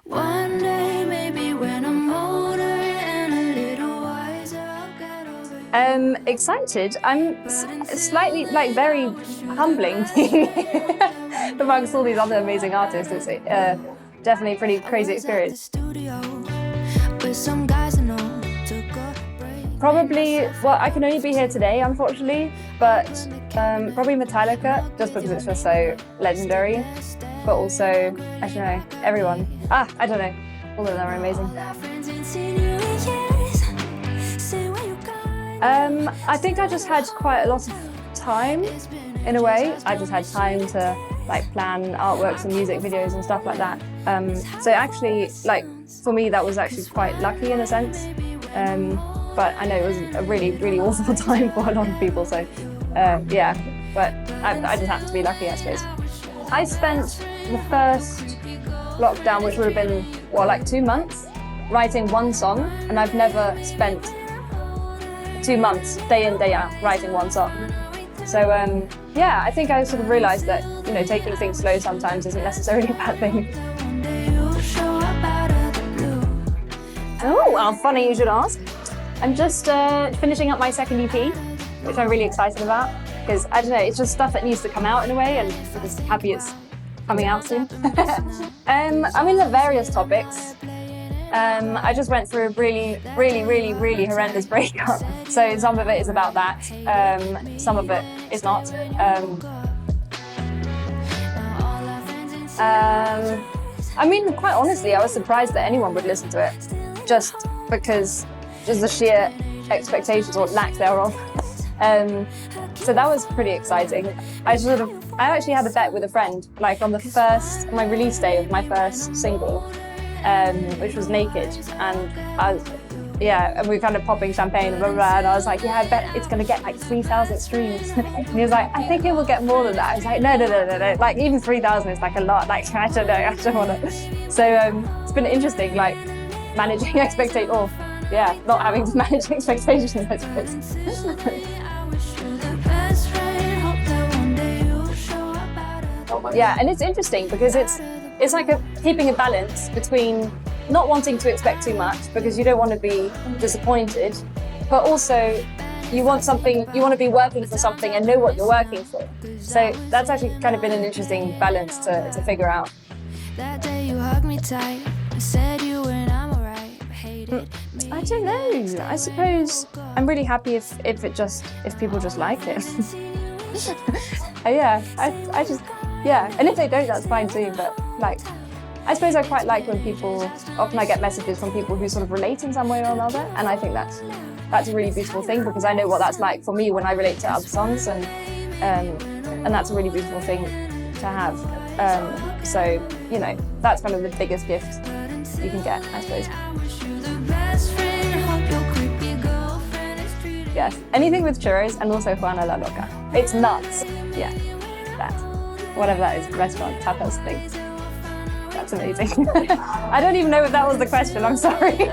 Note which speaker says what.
Speaker 1: One day, maybe when I'm older and a little wiser, I'll get over you.
Speaker 2: Excited. I'm slightly, like, very humbling being amongst all these other amazing artists. It's definitely a pretty crazy experience.
Speaker 1: With some guys I know, took a break.
Speaker 2: Probably, well, I can only be here today, unfortunately, but probably Metallica, just because it's just so legendary. But also, I don't know, everyone. I don't know. All of them are amazing. I think I just had quite a lot of time, in a way. I just had time to like plan artworks and music videos and stuff like that. So actually, like, for me, that was actually quite lucky in a sense. But I know it was a really, really awful time for a lot of people, so yeah. But I just happened to be lucky, I suppose. I spent the first lockdown, which would have been, well, like 2 months, writing one song, and I've never spent 2 months, day in, day out, writing one song. So yeah, I think I sort of realised that, you know, taking things slow sometimes isn't necessarily a bad thing. Oh, well, funny you should ask. I'm just finishing up my second EP, which I'm really excited about, because, I don't know, it's just stuff that needs to come out in a way, and I'm just happy it's coming out soon. I mean, the various topics. I just went through a really, really, really, really horrendous breakup. So some of it is about that. Some of it is not. I mean, quite honestly, I was surprised that anyone would listen to it, just because just the sheer expectations or lack thereof. So that was pretty exciting. I actually had a bet with a friend, like on my release day of my first single, which was Naked, and and we were kind of popping champagne and blah, blah, blah, and I was like, yeah, I bet it's gonna get like 3,000 streams. And he was like, I think it will get more than that. I was like, no, like even 3,000 is like a lot. Like, I don't know, I don't wanna. So it's been interesting, like managing expectations, or not having to manage expectations, I suppose. Yeah, and it's interesting because it's like keeping a balance between not wanting to expect too much because you don't want to be disappointed, but also you want to be working for something and know what you're working for. So that's actually kind of been an interesting balance to figure out.
Speaker 1: That day you hugged me tight, said you and I'm alright.
Speaker 2: I don't know. I suppose I'm really happy if people just like it. And if they don't, that's fine too. But like, I suppose I quite like when often I get messages from people who sort of relate in some way or another, and I think that's a really beautiful thing because I know what that's like for me when I relate to other songs, and that's a really beautiful thing to have. So you know, that's kind of the biggest gift you can get, I suppose. Yes, anything with churros and also Juana la Loca. It's nuts. Yeah, that. Whatever that is, restaurant, tapas thing. That's amazing. I don't even know if that was the question, I'm sorry.